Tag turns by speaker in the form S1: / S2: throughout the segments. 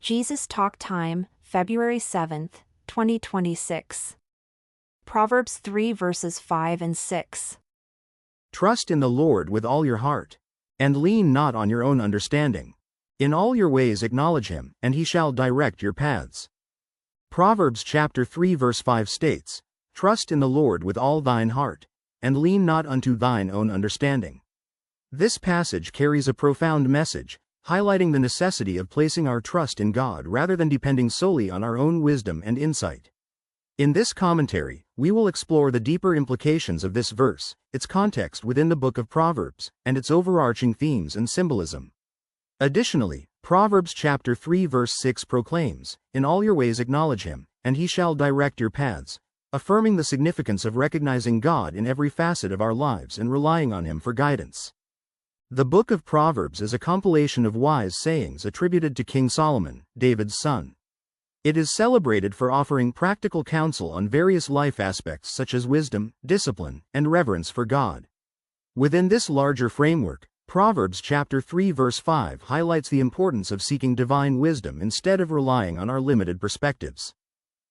S1: Jesus Talk Time, February 7th, 2026. Proverbs 3 verses 5 and 6.
S2: Trust in the Lord with all your heart, and lean not on your own understanding. In all your ways acknowledge him, and he shall direct your paths. Proverbs chapter 3 verse 5 states, Trust in the Lord with all thine heart, and lean not unto thine own understanding. This passage carries a profound message, highlighting the necessity of placing our trust in God rather than depending solely on our own wisdom and insight. In this commentary, we will explore the deeper implications of this verse, its context within the book of Proverbs, and its overarching themes and symbolism. Additionally, Proverbs chapter 3 verse 6 proclaims, In all your ways acknowledge him, and he shall direct your paths, affirming the significance of recognizing God in every facet of our lives and relying on him for guidance. The book of Proverbs is a compilation of wise sayings attributed to King Solomon, David's son. It is celebrated for offering practical counsel on various life aspects such as wisdom, discipline, and reverence for God. Within this larger framework, Proverbs chapter 3 verse 5 highlights the importance of seeking divine wisdom instead of relying on our limited perspectives.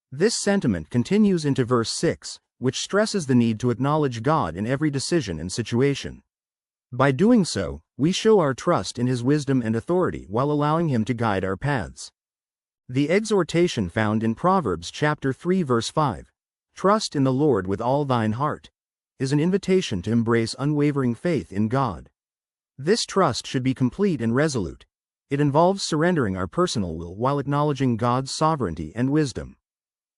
S2: This sentiment continues into verse 6, which stresses the need to acknowledge God in every decision and situation. By doing so, we show our trust in his wisdom and authority while allowing him to guide our paths. The exhortation found in Proverbs chapter 3 verse 5, Trust in the Lord with all thine heart, is an invitation to embrace unwavering faith in God. This trust should be complete and resolute. It involves surrendering our personal will while acknowledging God's sovereignty and wisdom.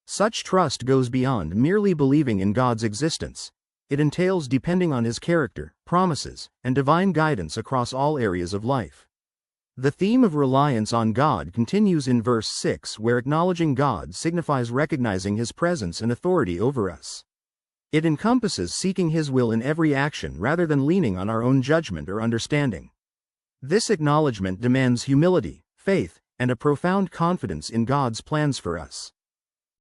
S2: Such trust goes beyond merely believing in God's existence. It entails depending on his character, promises, and divine guidance across all areas of life. The theme of reliance on God continues in verse 6, where acknowledging God signifies recognizing his presence and authority over us. It encompasses seeking his will in every action rather than leaning on our own judgment or understanding. This acknowledgement demands humility, faith, and a profound confidence in God's plans for us.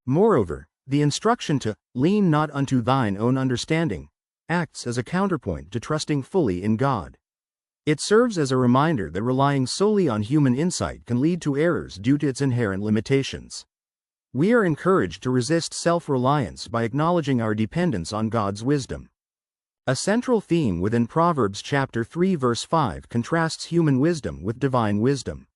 S2: Moreover, the instruction to lean not unto thine own understanding acts as a counterpoint to trusting fully in God. It serves as a reminder that relying solely on human insight can lead to errors due to its inherent limitations. We are encouraged to resist self-reliance by acknowledging our dependence on God's wisdom. A central theme within Proverbs chapter 3 verse 5 contrasts human wisdom with divine wisdom.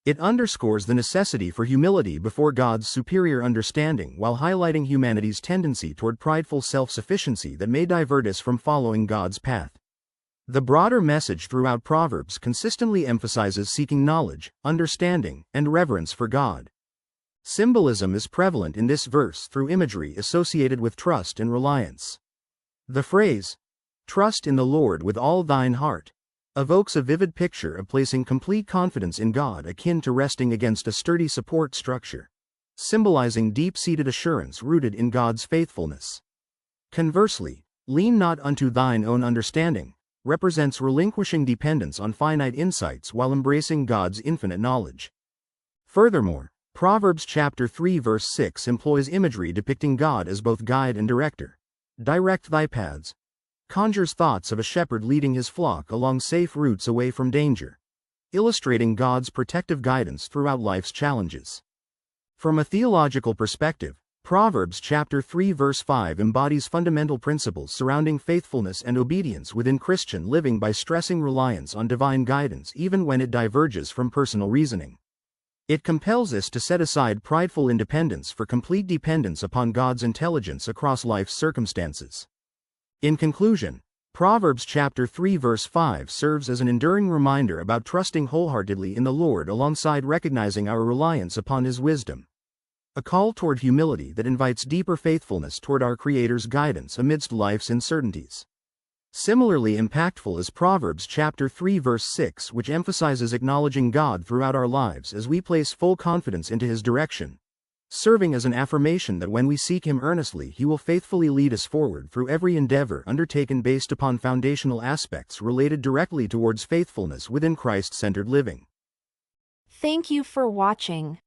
S2: It underscores the necessity for humility before God's superior understanding while highlighting humanity's tendency toward prideful self-sufficiency that may divert us from following God's path. The broader message throughout Proverbs consistently emphasizes seeking knowledge, understanding, and reverence for God. Symbolism is prevalent in this verse through imagery associated with trust and reliance. The phrase, Trust in the Lord with all thine heart, evokes a vivid picture of placing complete confidence in God akin to resting against a sturdy support structure, symbolizing deep-seated assurance rooted in God's faithfulness. Conversely, lean not unto thine own understanding represents relinquishing dependence on finite insights while embracing God's infinite knowledge. Furthermore, Proverbs chapter 3 verse 6 employs imagery depicting God as both guide and director. Direct thy paths conjures thoughts of a shepherd leading his flock along safe routes away from danger, illustrating God's protective guidance throughout life's challenges. From a theological perspective, Proverbs chapter 3 verse 5 embodies fundamental principles surrounding faithfulness and obedience within Christian living by stressing reliance on divine guidance even when it diverges from personal reasoning. It compels us to set aside prideful independence for complete dependence upon God's intelligence across life's circumstances. In conclusion, Proverbs chapter 3 verse 5 serves as an enduring reminder about trusting wholeheartedly in the Lord alongside recognizing our reliance upon his wisdom. A call toward humility that invites deeper faithfulness toward our Creator's guidance amidst life's uncertainties. Similarly impactful is Proverbs chapter 3 verse 6, which emphasizes acknowledging God throughout our lives as we place full confidence into his direction, serving as an affirmation that when we seek him earnestly he will faithfully lead us forward through every endeavor undertaken based upon foundational aspects related directly towards faithfulness within Christ-centered living.
S1: Thank you for watching.